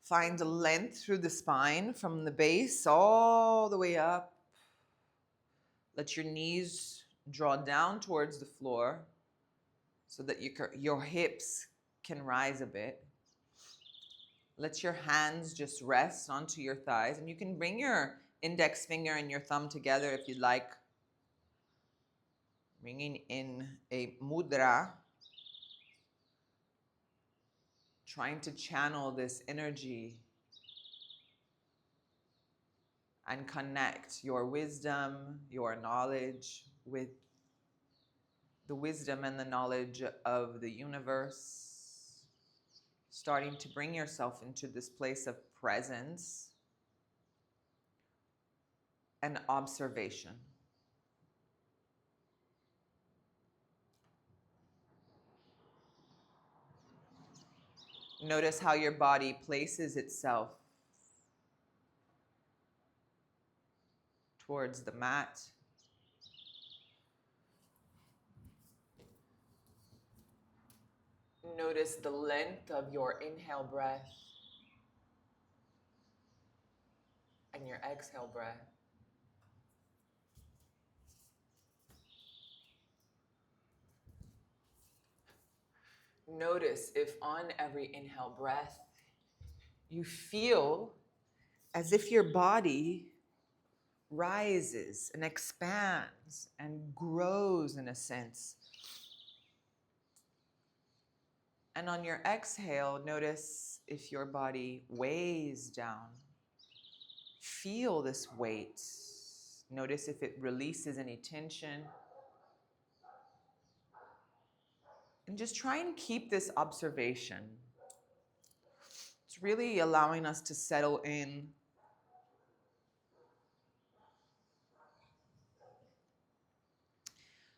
Find a length through the spine from the base all the way up. Let your knees draw down towards the floor so that your hips can rise a bit. Let your hands just rest onto your thighs, and you can bring your index finger and your thumb together if you'd like. Bringing in a mudra, trying to channel this energy and connect your wisdom, your knowledge with the wisdom and the knowledge of the universe. Starting to bring yourself into this place of presence and observation. Notice how your body places itself towards the mat. Notice the length of your inhale breath and your exhale breath. Notice if on every inhale breath, you feel as if your body rises and expands and grows in a sense. And on your exhale, notice if your body weighs down. Feel this weight. Notice if it releases any tension. And just try and keep this observation. It's really allowing us to settle in.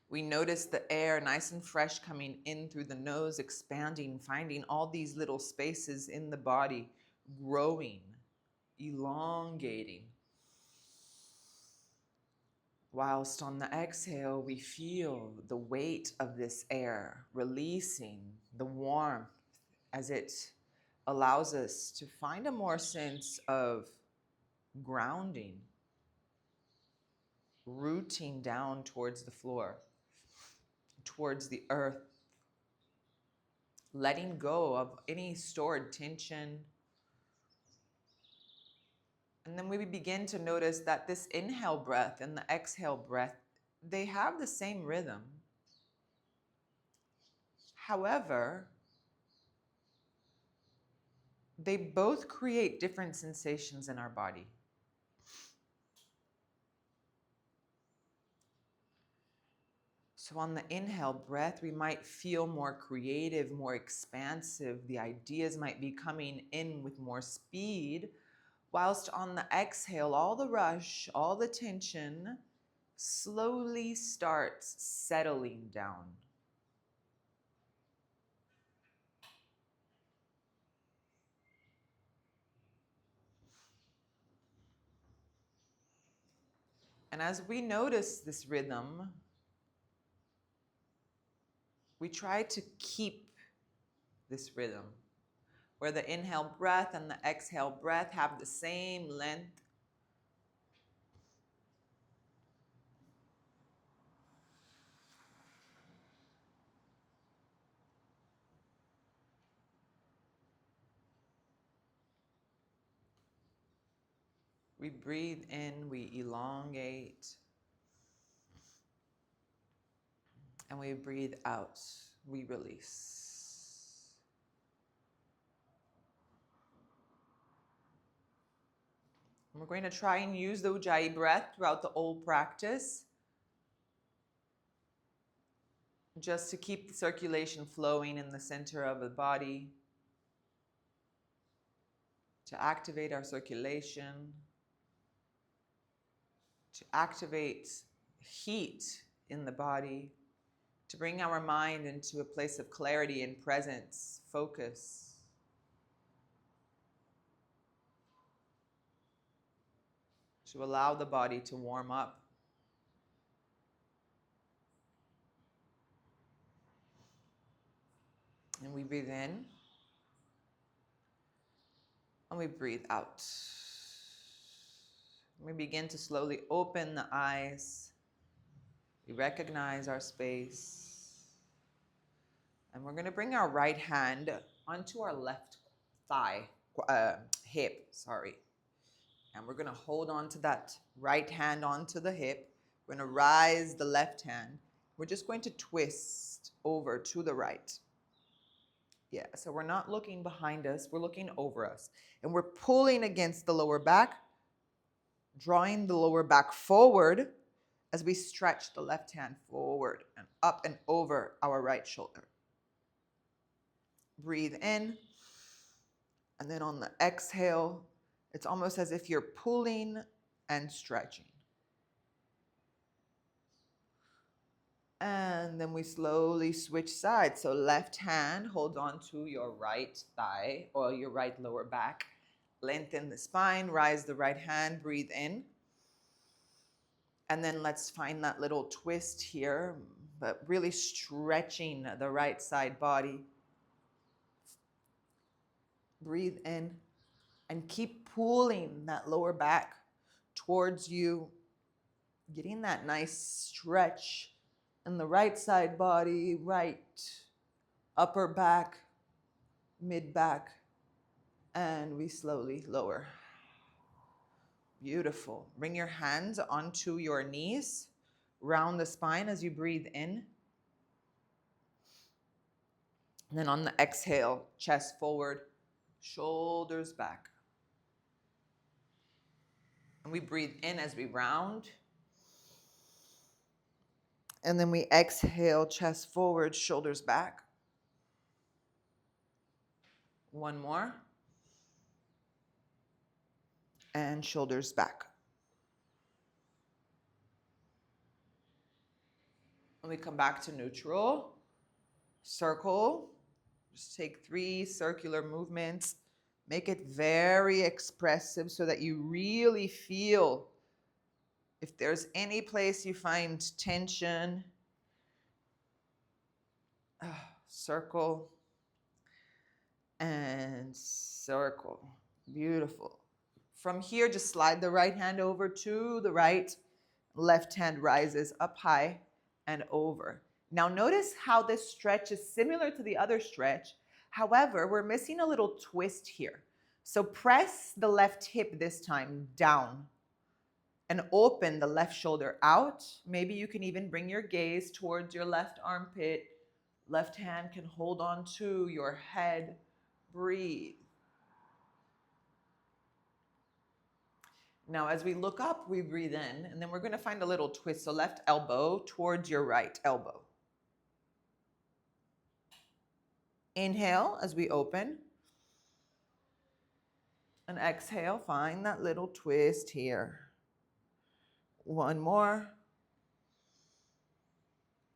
We notice the air nice and fresh coming in through the nose, expanding, finding all these little spaces in the body, growing, elongating. Whilst on the exhale, we feel the weight of this air releasing the warmth as it allows us to find a more sense of grounding, rooting down towards the floor, towards the earth, letting go of any stored tension. And then we begin to notice that this inhale breath and the exhale breath, they have the same rhythm. However, they both create different sensations in our body. So on the inhale breath, we might feel more creative, more expansive. The ideas might be coming in with more speed. Whilst on the exhale, all the rush, all the tension slowly starts settling down. And as we notice this rhythm, we try to keep this rhythm where the inhale breath and the exhale breath have the same length. We breathe in, we elongate, and we breathe out, we release. And we're going to try and use the Ujjayi breath throughout the whole practice, just to keep the circulation flowing in the center of the body, to activate our circulation, to activate heat in the body, to bring our mind into a place of clarity and presence, focus. To allow the body to warm up. And we breathe in. And we breathe out. We begin to slowly open the eyes. We recognize our space. And we're going to bring our right hand onto our left thigh, hip, sorry. And we're going to hold on to that right hand onto the hip. We're going to rise the left hand. We're just going to twist over to the right. Yeah, so we're not looking behind us, we're looking over us. And we're pulling against the lower back, drawing the lower back forward as we stretch the left hand forward and up and over our right shoulder. Breathe in. And then on the exhale, it's almost as if you're pulling and stretching. And then we slowly switch sides. So left hand, hold on to your right thigh or your right lower back. Lengthen the spine, rise the right hand, breathe in. And then let's find that little twist here, but really stretching the right side body. Breathe in and keep pulling that lower back towards you, getting that nice stretch in the right side body, right upper back, mid back, and we slowly lower. Beautiful. Bring your hands onto your knees, round the spine as you breathe in. And then on the exhale, chest forward, shoulders back. And we breathe in as we round. And then we exhale, chest forward, shoulders back. One more. And shoulders back. And we come back to neutral. Circle. Just take 3 circular movements. Make it very expressive so that you really feel if there's any place you find tension. Circle and circle. Beautiful. From here, just slide the right hand over to the right. Left hand rises up high and over. Now notice how this stretch is similar to the other stretch. However, we're missing a little twist here. So press the left hip this time down and open the left shoulder out. Maybe you can even bring your gaze towards your left armpit. Left hand can hold on to your head. Breathe. Now, as we look up, we breathe in, and then we're going to find a little twist. So left elbow towards your right elbow. Inhale as we open. And exhale, find that little twist here. One more.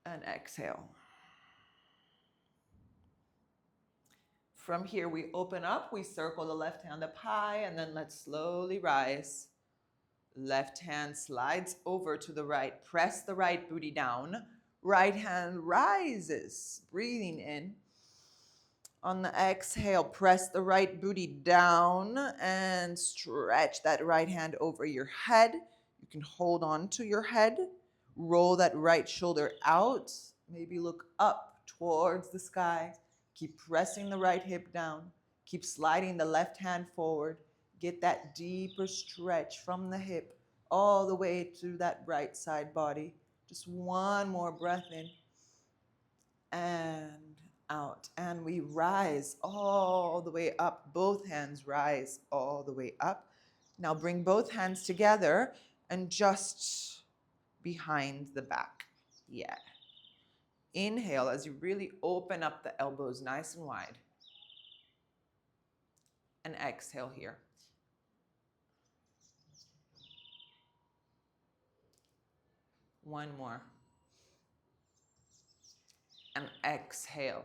And exhale. From here, we open up, we circle the left hand up high, and then let's slowly rise. Left hand slides over to the right. Press the right booty down. Right hand rises, breathing in. On the exhale, press the right booty down and stretch that right hand over your head. You can hold on to your head. Roll that right shoulder out. Maybe look up towards the sky. Keep pressing the right hip down. Keep sliding the left hand forward. Get that deeper stretch from the hip all the way to that right side body. Just one more breath in and out. And we rise all the way up. Both hands rise all the way up. Now bring both hands together and just behind the back. Yeah. Inhale as you really open up the elbows nice and wide. And exhale here. One more. And exhale.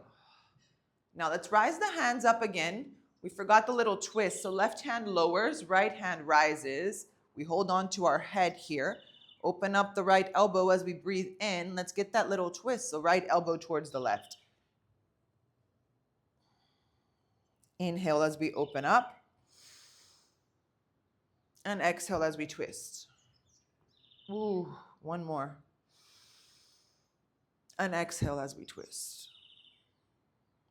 Now let's rise the hands up again. We forgot the little twist. So left hand lowers, right hand rises. We hold on to our head here. Open up the right elbow as we breathe in. Let's get that little twist. So right elbow towards the left. Inhale as we open up. And exhale as we twist. Ooh, one more. And exhale as we twist.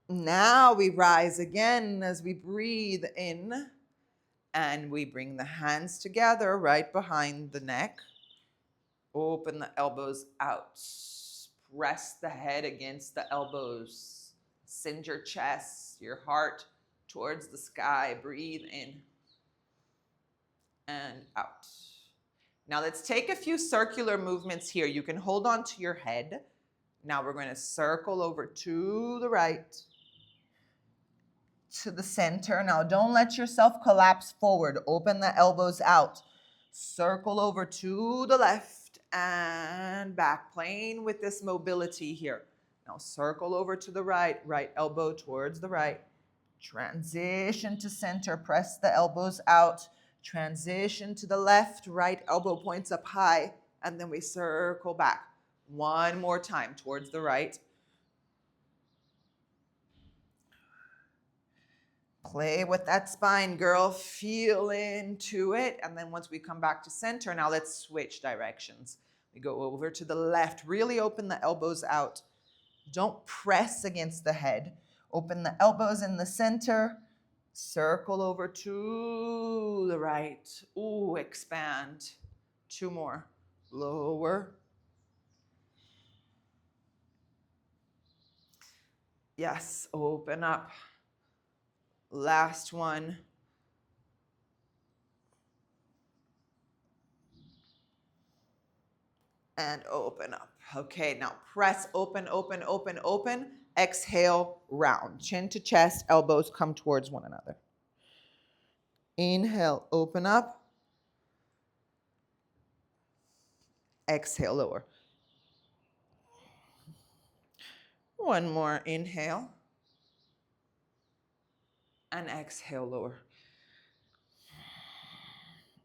Now we rise again as we breathe in, and we bring the hands together right behind the neck. Open the elbows out. Press the head against the elbows. Send your chest, your heart towards the sky. Breathe in and out. Now let's take a few circular movements here. You can hold on to your head. Now we're going to circle over to the right, to the center. Now don't let yourself collapse forward. Open the elbows out. Circle over to the left and back. Playing with this mobility here. Now circle over to the right. Right elbow towards the right. Transition to center. Press the elbows out. Transition to the left. Right elbow points up high. And then we circle back. One more time towards the right. Play with that spine, girl. Feel into it. And then once we come back to center, now let's switch directions. We go over to the left. Really open the elbows out. Don't press against the head. Open the elbows in the center. Circle over to the right. Ooh, expand. Two more. Lower. Yes, open up. Last one. And open up. Okay, now press open, open, open, open. Exhale, round. Chin to chest, elbows come towards one another. Inhale, open up. Exhale, lower. One more inhale. And exhale, lower.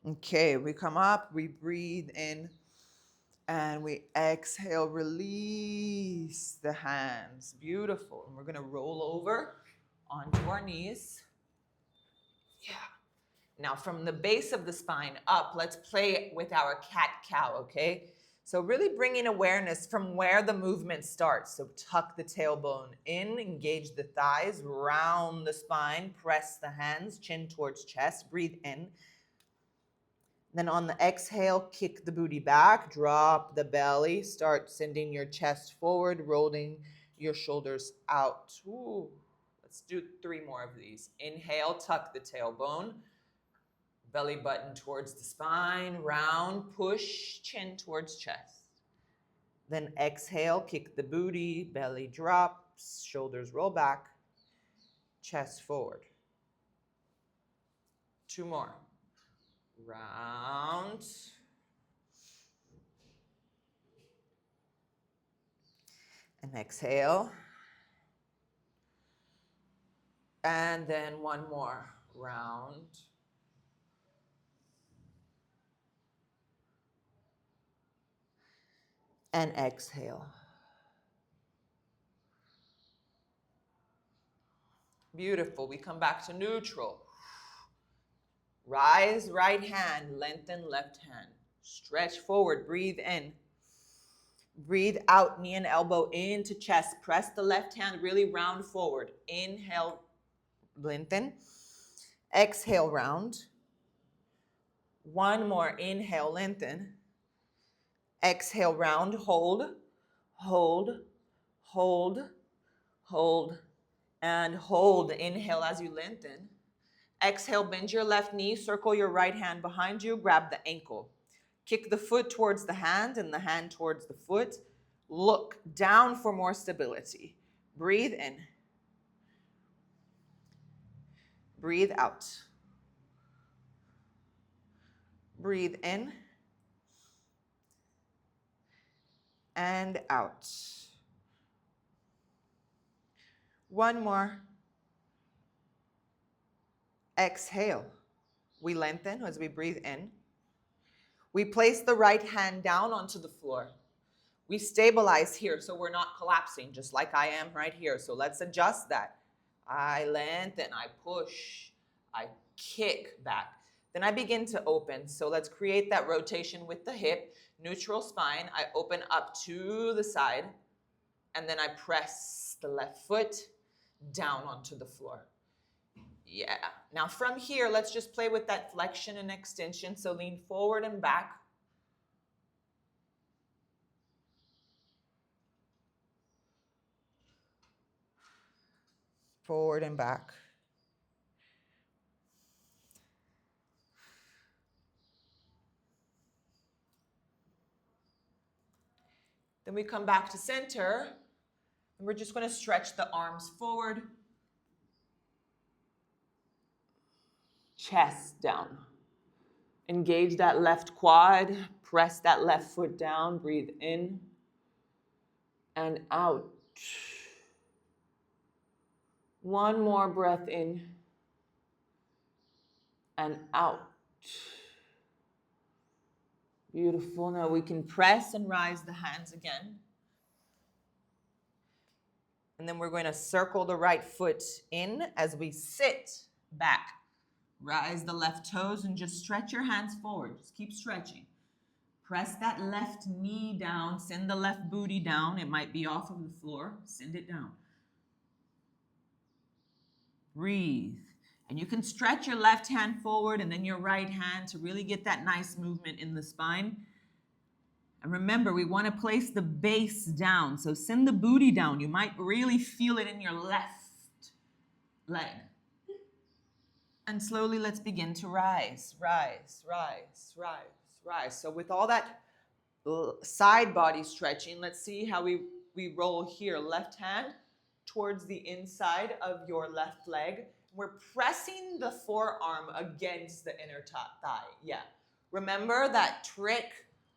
Okay, we come up, we breathe in, and we exhale, release the hands. Beautiful. And we're going to roll over onto our knees. Yeah. Now from the base of the spine up, let's play with our cat-cow, okay? So really bringing awareness from where the movement starts. So tuck the tailbone in, engage the thighs, round the spine, press the hands, chin towards chest, breathe in. Then on the exhale, kick the booty back, drop the belly, start sending your chest forward, rolling your shoulders out. Ooh. Let's do 3 more of these. Inhale, tuck the tailbone. Belly button towards the spine, round, push, chin towards chest. Then exhale, kick the booty, belly drops, shoulders roll back, chest forward. 2 more. Round. And exhale. And then 1 more. Round. And exhale. Beautiful. We come back to neutral. Rise, right hand, lengthen left hand. Stretch forward, breathe in. Breathe out, knee and elbow into chest. Press the left hand really round forward. Inhale, lengthen. Exhale, round. 1 more. Inhale, lengthen. Exhale, round. Hold, hold, hold, hold, and hold. Inhale as you lengthen. Exhale, bend your left knee, circle your right hand behind you, grab the ankle. Kick the foot towards the hand and the hand towards the foot. Look down for more stability. Breathe in. Breathe out. Breathe in. And out. 1 more. Exhale. We lengthen as we breathe in. We place the right hand down onto the floor. We stabilize here so we're not collapsing, just like I am right here. So let's adjust that. I lengthen, I push, I kick back. Then I begin to open. So let's create that rotation with the hip, neutral spine. I open up to the side, and then I press the left foot down onto the floor. Yeah. Now from here, let's just play with that flexion and extension. So lean forward and back. Forward and back. Then we come back to center, and we're just going to stretch the arms forward, chest down. Engage that left quad, press that left foot down, breathe in and out. One more breath in and out. Beautiful. Now we can press and rise the hands again. And then we're going to circle the right foot in as we sit back. Rise the left toes and just stretch your hands forward. Just keep stretching. Press that left knee down. Send the left booty down. It might be off of the floor. Send it down. Breathe. And you can stretch your left hand forward and then your right hand to really get that nice movement in the spine. And remember, we want to place the base down. So send the booty down. You might really feel it in your left leg. And slowly let's begin to rise, rise, rise, rise, rise. So with all that side body stretching, let's see how we roll here. Left hand towards the inside of your left leg. We're pressing the forearm against the inner thigh. Yeah. Remember that trick.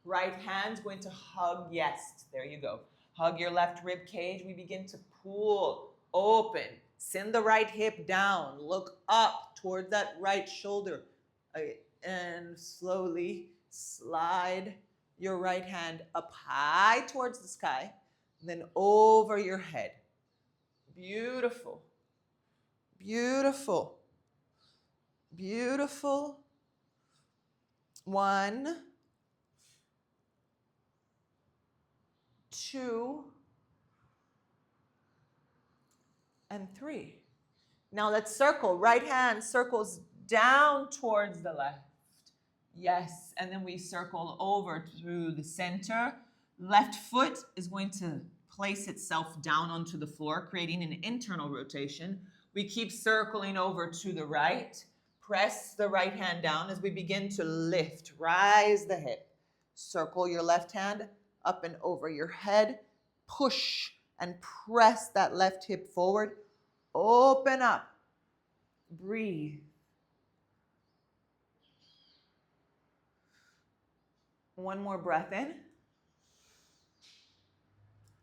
Right hand's going to hug. Yes, there you go. Hug your left rib cage. We begin to pull open. Send the right hip down. Look up toward that right shoulder. And slowly slide your right hand up high towards the sky. Then over your head. Beautiful. Beautiful. Beautiful. 1, 2, and 3. Now let's circle. Right hand circles down towards the left. Yes, and then we circle over to the center. Left foot is going to place itself down onto the floor, creating an internal rotation. We keep circling over to the right. Press the right hand down as we begin to lift. Rise the hip. Circle your left hand up and over your head. Push and press that left hip forward. Open up. Breathe. One more breath in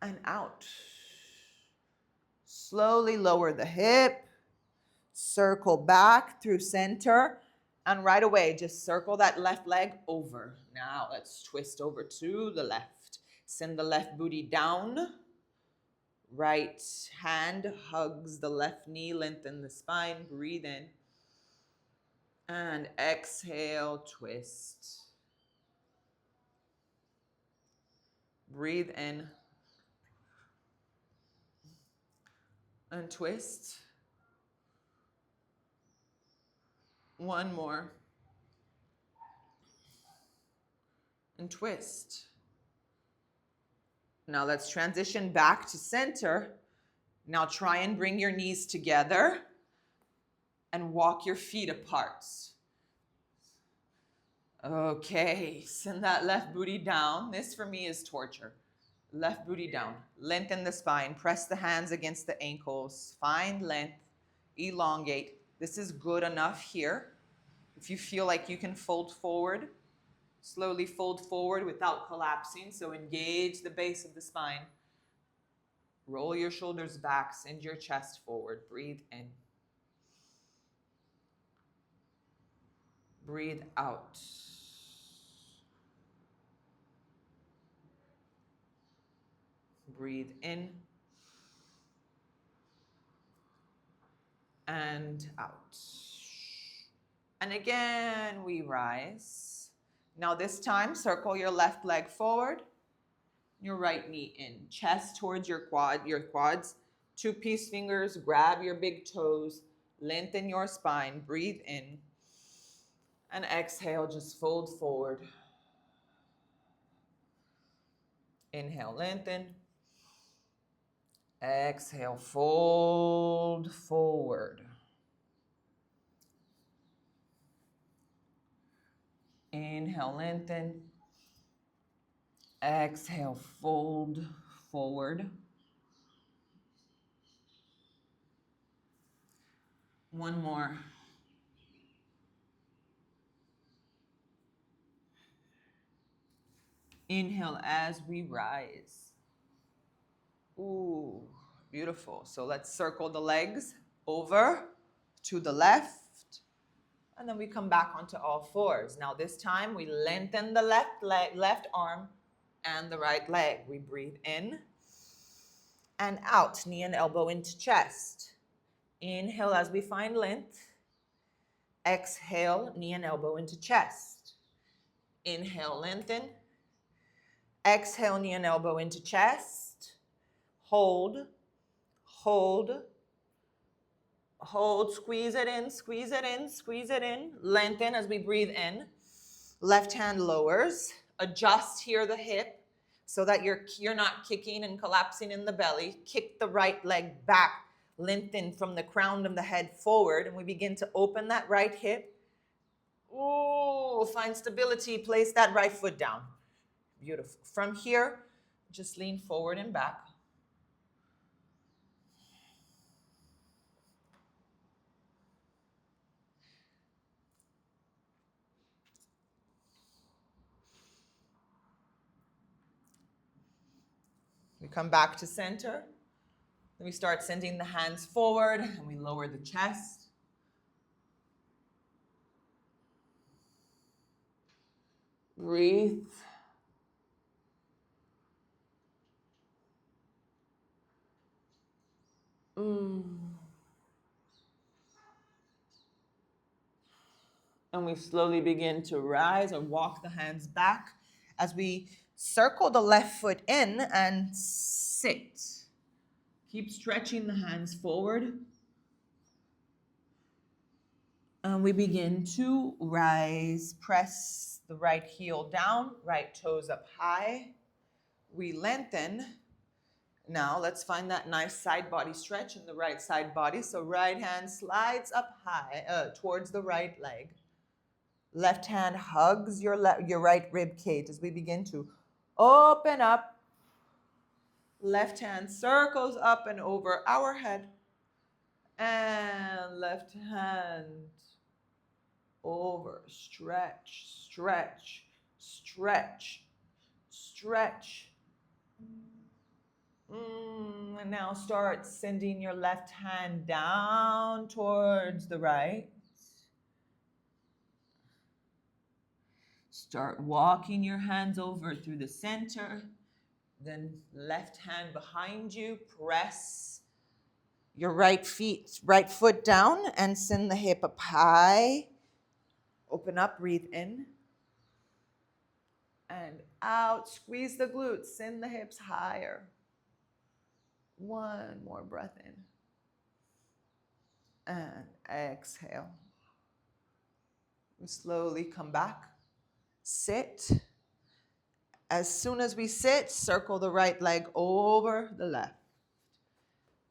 and out. Slowly lower the hip. Circle back through center. And right away, just circle that left leg over. Now let's twist over to the left. Send the left booty down. Right hand hugs the left knee, lengthen the spine. Breathe in. And exhale, twist. Breathe in. And twist. One more. And twist. Now let's transition back to center. Now try and bring your knees together and walk your feet apart. Okay, send that left booty down. This for me is torture. Left booty down. Lengthen the spine. Press the hands against the ankles. Find length. Elongate. This is good enough here. If you feel like you can fold forward, slowly fold forward without collapsing. So engage the base of the spine. Roll your shoulders back. Send your chest forward. Breathe in. Breathe out. Breathe in and out. And again, we rise. Now this time, circle your left leg forward, your right knee in. Chest towards your quads. Two peace fingers, grab your big toes, lengthen your spine, breathe in. And exhale, just fold forward. Inhale, lengthen. Exhale, fold forward. Inhale, lengthen. Exhale, fold forward. One more. Inhale as we rise. Ooh, beautiful. So let's circle the legs over to the left. And then we come back onto all fours. Now this time we lengthen the left leg, left arm and the right leg. We breathe in and out, knee and elbow into chest. Inhale as we find length. Exhale, knee and elbow into chest. Inhale, lengthen. Exhale, knee and elbow into chest. Hold, hold, hold, squeeze it in, squeeze it in, squeeze it in. Lengthen as we breathe in. Left hand lowers. Adjust here the hip so that you're not kicking and collapsing in the belly. Kick the right leg back. Lengthen from the crown of the head forward. And we begin to open that right hip. Ooh, find stability. Place that right foot down. Beautiful. From here, just lean forward and back. We come back to center. Then we start sending the hands forward and we lower the chest. Breathe. And we slowly begin to rise or walk the hands back as we circle the left foot in and sit. Keep stretching the hands forward. And we begin to rise. Press the right heel down, right toes up high. We lengthen. Now let's find that nice side body stretch in the right side body. So right hand slides up high towards the right leg. Left hand hugs your right rib cage as we begin to open up. Left hand circles up and over our head. And left hand over. Stretch, stretch, stretch, stretch. And now start sending your left hand down towards the right. Start walking your hands over through the center. Then left hand behind you. Press your right foot down and send the hip up high. Open up, breathe in. And out, squeeze the glutes, send the hips higher. One more breath in. And exhale. We slowly come back. Sit. As soon as we sit, circle the right leg over the left.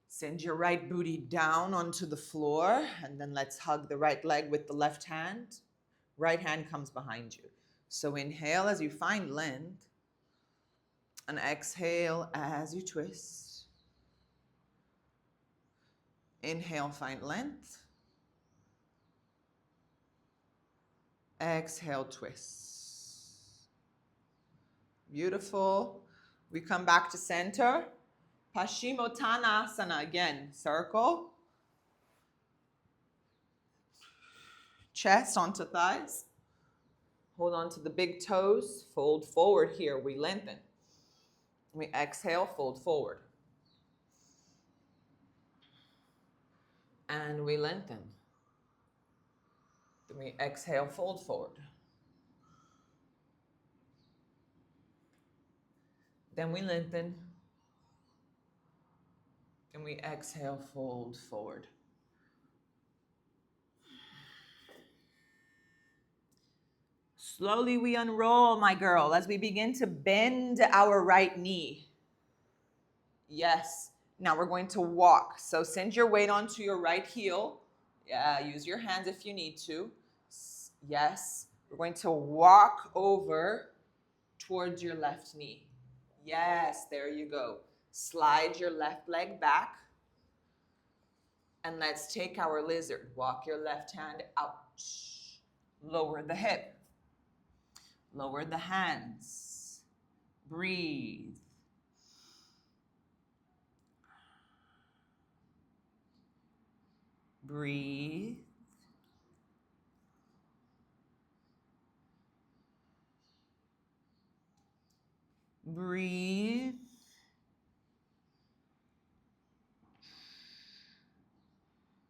Send your right booty down onto the floor, and then let's hug the right leg with the left hand. Right hand comes behind you. So inhale as you find length, and exhale as you twist. Inhale, find length. Exhale, twist. Beautiful. We come back to center. Paschimottanasana again. Circle. Chest onto thighs. Hold on to the big toes. Fold forward here. We lengthen. We exhale, fold forward. And we lengthen. We exhale, fold forward. Then we lengthen. And we exhale, fold forward. Slowly we unroll, my girl, as we begin to bend our right knee. Yes. Now we're going to walk. So send your weight onto your right heel. Yeah, use your hands if you need to. Yes. We're going to walk over towards your left knee. Yes, there you go. Slide your left leg back. And let's take our lizard. Walk your left hand out. Lower the hip. Lower the hands. Breathe. Breathe. Breathe.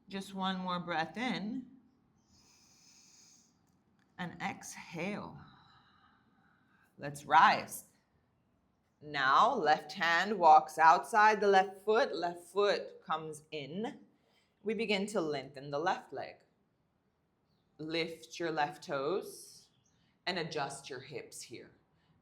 Just one more breath in. And exhale. Let's rise. Now, left hand walks outside the left foot comes in. We begin to lengthen the left leg. Lift your left toes and adjust your hips here.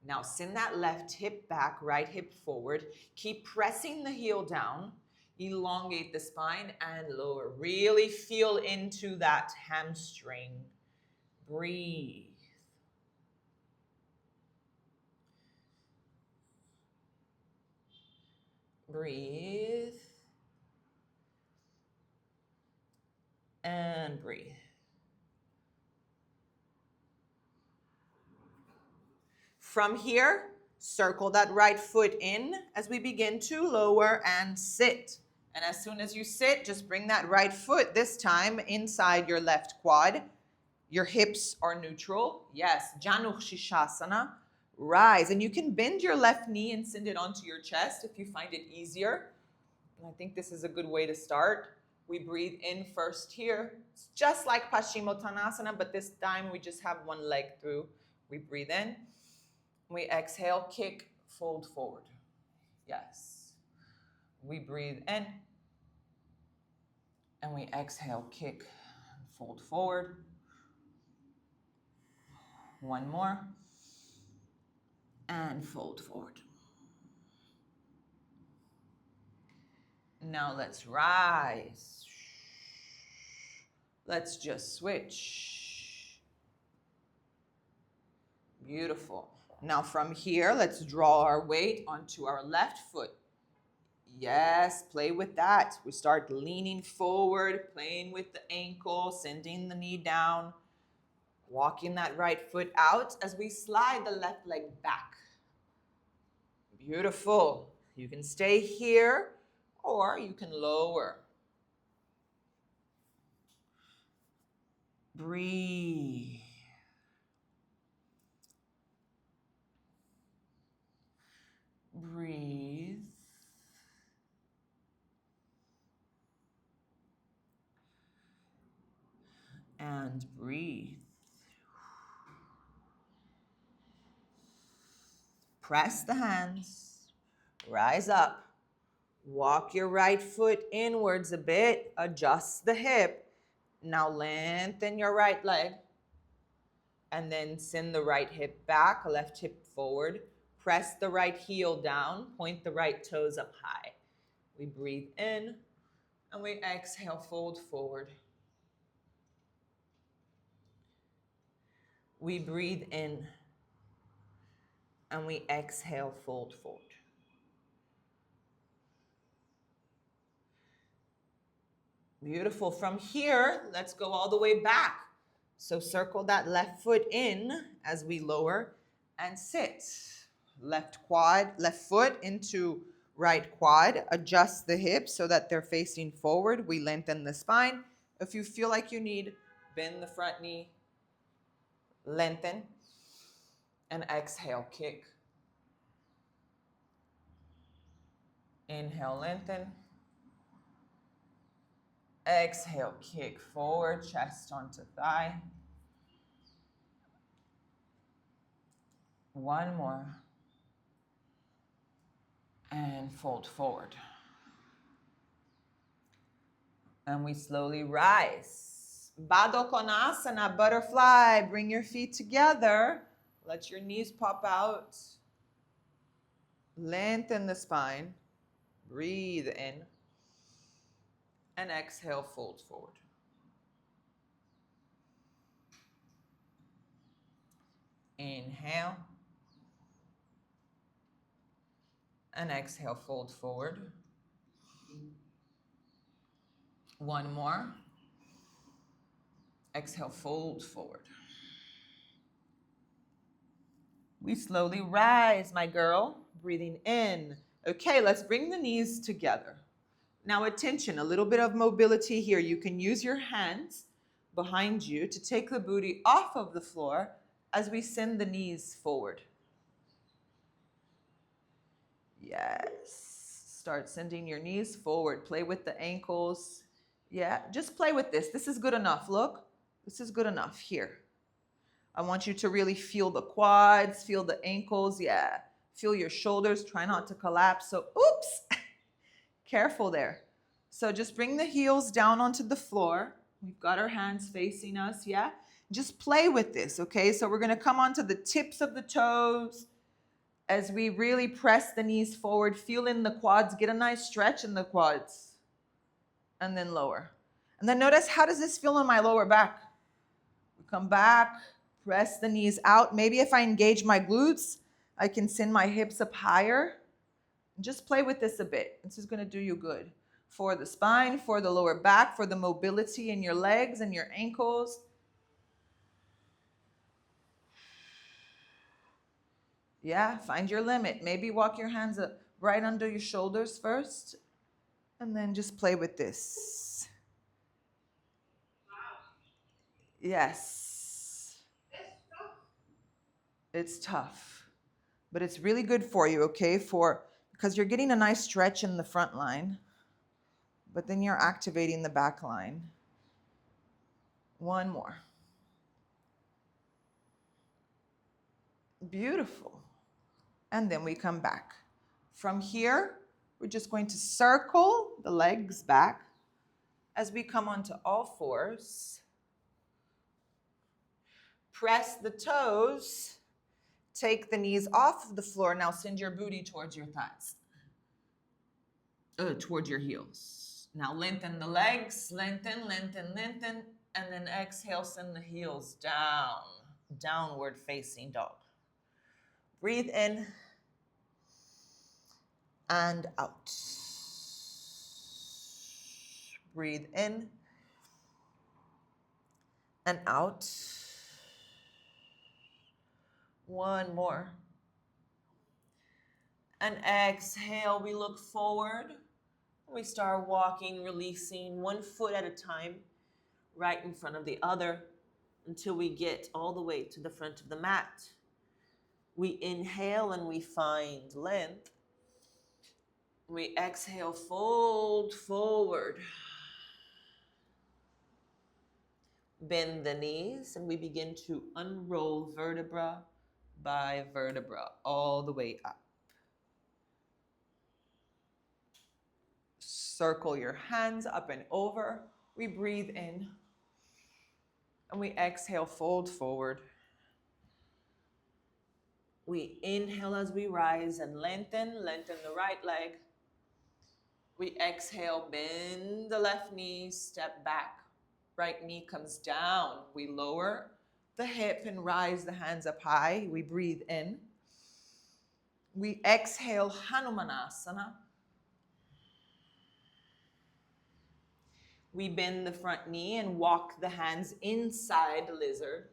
Now, send that left hip back, right hip forward. Keep pressing the heel down. Elongate the spine and lower. Really feel into that hamstring. Breathe. Breathe. And breathe. From here, circle that right foot in as we begin to lower and sit. And as soon as you sit, just bring that right foot, this time inside your left quad. Your hips are neutral. Yes, Janu Shishasana. Rise. And you can bend your left knee and send it onto your chest if you find it easier. And I think this is a good way to start. We breathe in first here. It's just like Paschimottanasana, but this time we just have one leg through. We breathe in. We exhale, kick, fold forward. Yes. We breathe in. And we exhale, kick, fold forward. One more. And fold forward. Now let's rise. Let's just switch. Beautiful. Now from here, let's draw our weight onto our left foot. Yes, play with that. We start leaning forward, playing with the ankle, sending the knee down, walking that right foot out as we slide the left leg back. Beautiful. You can stay here or you can lower. Breathe. Breathe. And breathe. Press the hands. Rise up. Walk your right foot inwards a bit. Adjust the hip. Now lengthen your right leg. And then send the right hip back, left hip forward. Press the right heel down. Point the right toes up high. We breathe in. And we exhale, fold forward. We breathe in. And we exhale, fold forward. Beautiful. From here, let's go all the way back. So circle that left foot in as we lower and sit. Left foot into right quad. Adjust the hips so that they're facing forward. We lengthen the spine. If you feel like you need, bend the front knee. Lengthen. And exhale, kick. Inhale, lengthen. Exhale, kick forward, chest onto thigh. One more. And fold forward. And we slowly rise. Baddha Konasana, butterfly. Bring your feet together. Let your knees pop out. Lengthen the spine. Breathe in. And exhale, fold forward. Inhale. And exhale, fold forward. One more. Exhale, fold forward. We slowly rise, my girl. Breathing in. Okay, let's bring the knees together. Now attention, a little bit of mobility here. You can use your hands behind you to take the booty off of the floor as we send the knees forward. Yes. Start sending your knees forward. Play with the ankles. Yeah, just play with this. This is good enough. Look, this is good enough here. I want you to really feel the quads, feel the ankles. Yeah, feel your shoulders. Try not to collapse. So, oops, careful there. So just bring the heels down onto the floor. We've got our hands facing us. Yeah, just play with this. Okay, so we're going to come onto the tips of the toes as we really press the knees forward. Feel in the quads. Get a nice stretch in the quads. And then lower. And then notice, how does this feel in my lower back? We come back. Press the knees out. Maybe if I engage my glutes, I can send my hips up higher. Just play with this a bit. This is going to do you good. For the spine, for the lower back, for the mobility in your legs and your ankles. Yeah, find your limit. Maybe walk your hands up right under your shoulders first. And then just play with this. Yes. It's tough, but it's really good for you, okay? Because you're getting a nice stretch in the front line, but then you're activating the back line. One more. Beautiful. And then we come back. From here, we're just going to circle the legs back as we come onto all fours. Press the toes. Take the knees off of the floor. Now send your booty towards your thighs. Towards your heels. Now lengthen the legs. Lengthen, lengthen, lengthen. And then exhale, send the heels down. Downward facing dog. Breathe in and out. Breathe in and out. One more. And exhale, we look forward. We start walking, releasing one foot at a time, right in front of the other, until we get all the way to the front of the mat. We inhale and we find length. We exhale, fold forward. Bend the knees, and we begin to unroll vertebra by vertebra all the way up. Circle your hands up and over. We breathe in, and we exhale, fold forward. We inhale as we rise and lengthen the right leg. We exhale, bend the left knee, step back. Right knee comes down. We lower the hip and rise the hands up high. We breathe in. We exhale, Hanumanasana. We bend the front knee and walk the hands inside lizard.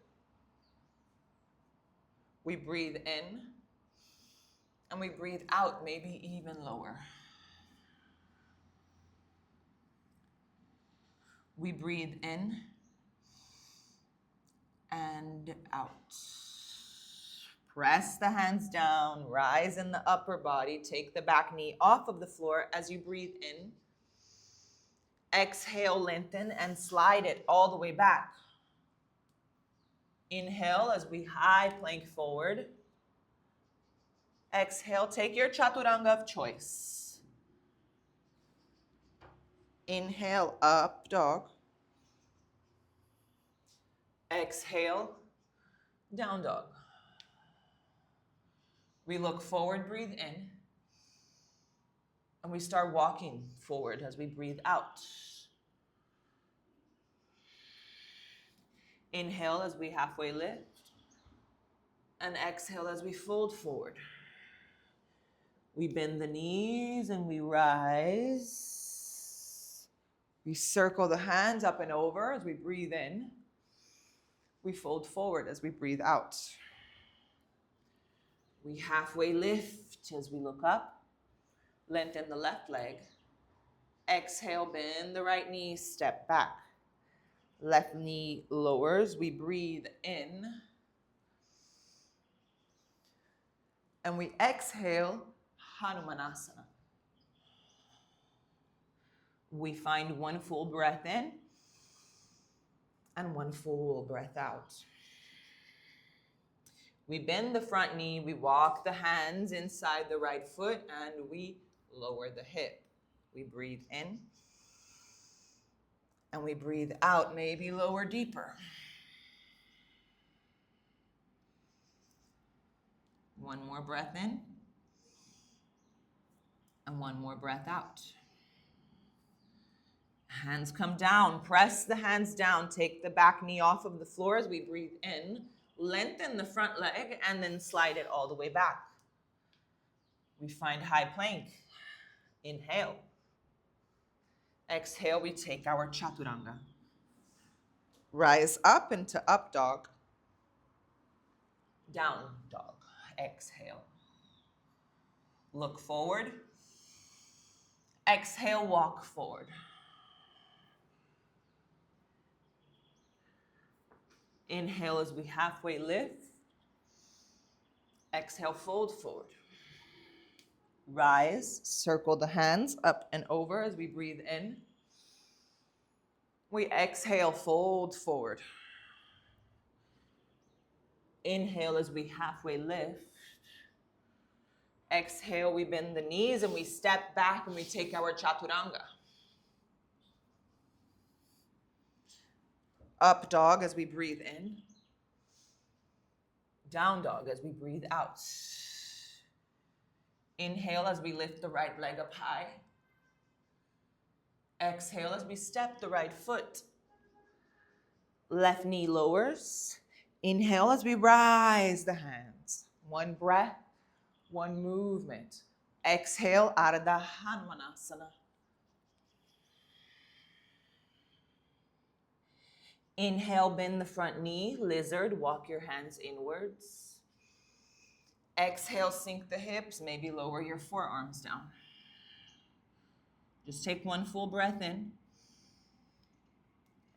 We breathe in and we breathe out, maybe even lower. We breathe in and out. Press the hands down, rise in the upper body, take the back knee off of the floor as you breathe in. Exhale, lengthen and slide it all the way back. Inhale as we high plank forward. Exhale, take your chaturanga of choice. Inhale, up dog. Exhale, down dog. We look forward, breathe in. And we start walking forward as we breathe out. Inhale as we halfway lift. And exhale as we fold forward. We bend the knees and we rise. We circle the hands up and over as we breathe in. We fold forward as we breathe out. We halfway lift as we look up. Lengthen the left leg. Exhale, bend the right knee, step back. Left knee lowers. We breathe in. And we exhale, Hanumanasana. We find one full breath in and one full breath out. We bend the front knee, we walk the hands inside the right foot, and we lower the hip. We breathe in and we breathe out, maybe lower deeper. One more breath in and one more breath out. Hands come down, press the hands down, take the back knee off of the floor as we breathe in, lengthen the front leg, and then slide it all the way back. We find high plank. Inhale. Exhale, we take our chaturanga. Rise up into up dog. Down dog. Exhale. Look forward. Exhale, walk forward. Inhale as we halfway lift. Exhale, fold forward. Rise, circle the hands up and over as we breathe in. We exhale, fold forward. Inhale as we halfway lift. Exhale, we bend the knees and we step back and we take our chaturanga. Up dog as we breathe in. Down dog as we breathe out. Inhale as we lift the right leg up high. Exhale as we step the right foot. Left knee lowers. Inhale as we rise the hands. One breath, one movement. Exhale, Ardha Hanumanasana. Inhale, bend the front knee, lizard, walk your hands inwards. Exhale, sink the hips, maybe lower your forearms down. Just take one full breath in.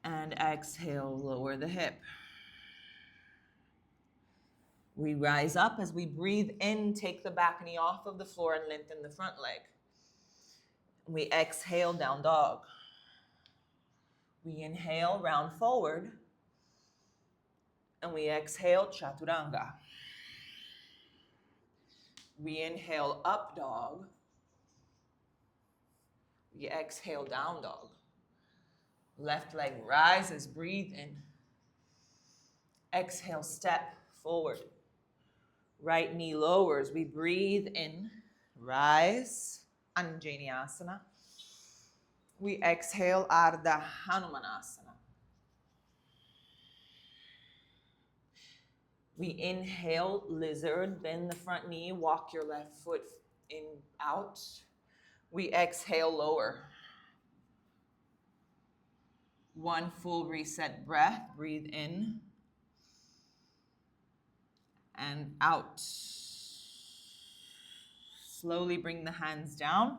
And exhale, lower the hip. We rise up as we breathe in, take the back knee off of the floor and lengthen the front leg. We exhale, down dog. We inhale, round forward. And we exhale, chaturanga. We inhale, up dog. We exhale, down dog. Left leg rises, breathe in. Exhale, step forward. Right knee lowers, we breathe in. Rise, Anjaneyasana. We exhale, Ardha Hanumanasana. We inhale, lizard, bend the front knee, walk your left foot in, out. We exhale, lower. One full reset breath, breathe in and out. Slowly bring the hands down.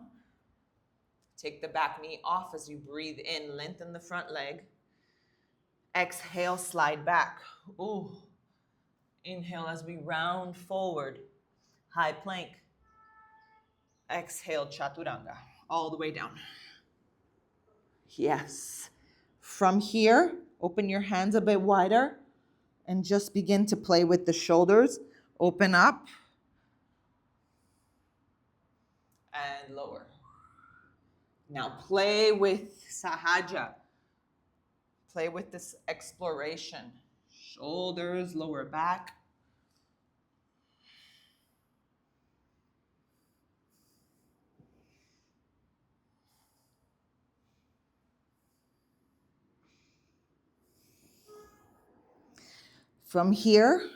Take the back knee off as you breathe in, lengthen the front leg. Exhale, slide back. Ooh. Inhale as we round forward, high plank. Exhale, chaturanga, all the way down. Yes. From here, open your hands a bit wider and just begin to play with the shoulders. Open up. Now play with Sahaja. Play with this exploration. Shoulders, lower back. From here,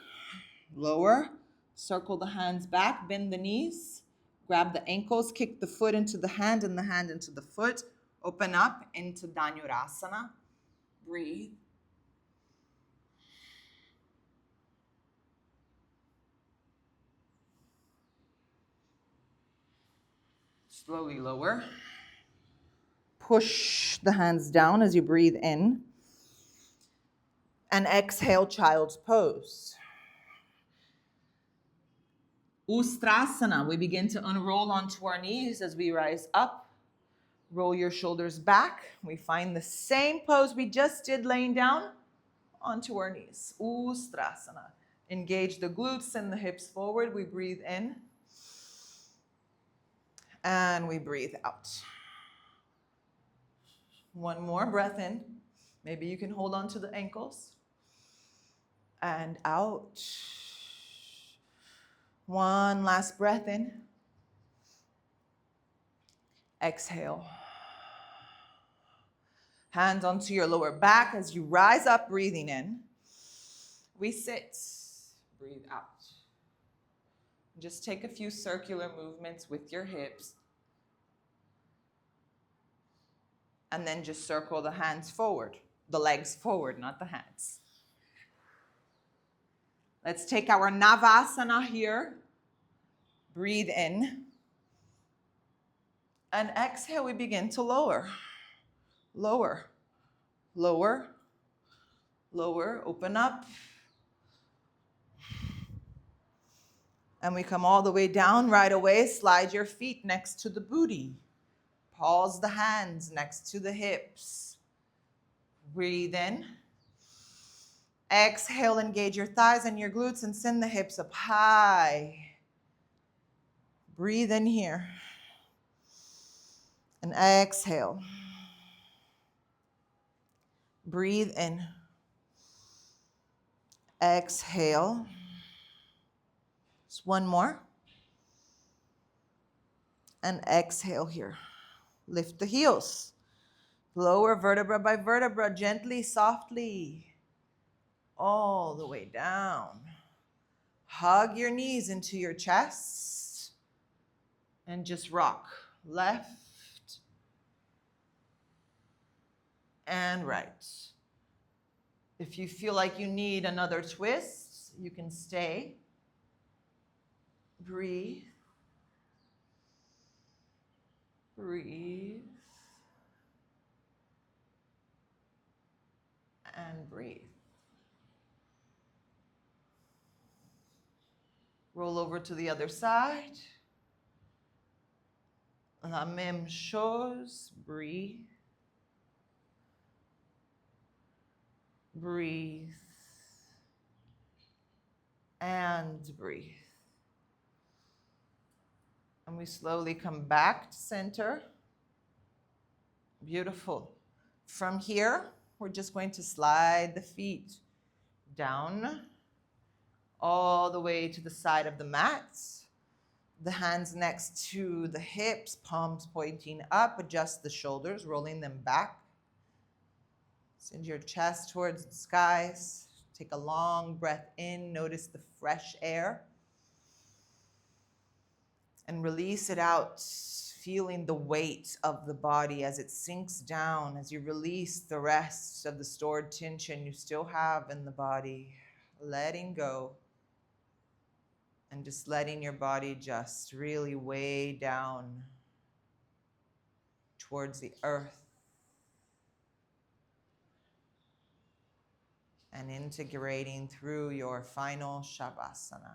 lower, circle the hands back, bend the knees, grab the ankles, kick the foot into the hand and the hand into the foot. Open up into Dhanurasana. Breathe. Slowly lower. Push the hands down as you breathe in. And exhale, child's pose. Ustrasana. We begin to unroll onto our knees as we rise up. Roll your shoulders back. We find the same pose we just did laying down onto our knees. Ustrasana. Engage the glutes and the hips forward. We breathe in. And we breathe out. One more breath in. Maybe you can hold on to the ankles. And out. One last breath in. Exhale. Hands onto your lower back as you rise up, breathing in. We sit. Breathe out. Just take a few circular movements with your hips. And then just circle the hands forward. The legs forward, not the hands. Let's take our Navasana here. Breathe in. And exhale, we begin to lower. Lower. Lower. Lower. Open up. And we come all the way down right away. Slide your feet next to the booty. Pause the hands next to the hips. Breathe in. Exhale, engage your thighs and your glutes and send the hips up high. Breathe in here. And exhale. Breathe in. Exhale. Just one more. And exhale here. Lift the heels. Lower vertebra by vertebra, gently, softly. All the way down. Hug your knees into your chest. And just rock. Left and right. If you feel like you need another twist, you can stay. Breathe. Breathe. And breathe. Roll over to the other side. La même chose. Breathe. Breathe. And breathe. And we slowly come back to center. Beautiful. From here, we're just going to slide the feet down all the way to the side of the mat. The hands next to the hips, palms pointing up. Adjust the shoulders, rolling them back. Send your chest towards the skies. Take a long breath in. Notice the fresh air. And release it out, feeling the weight of the body as it sinks down, as you release the rest of the stored tension you still have in the body. Letting go. And just letting your body just really weigh down towards the earth. And integrating through your final Shavasana.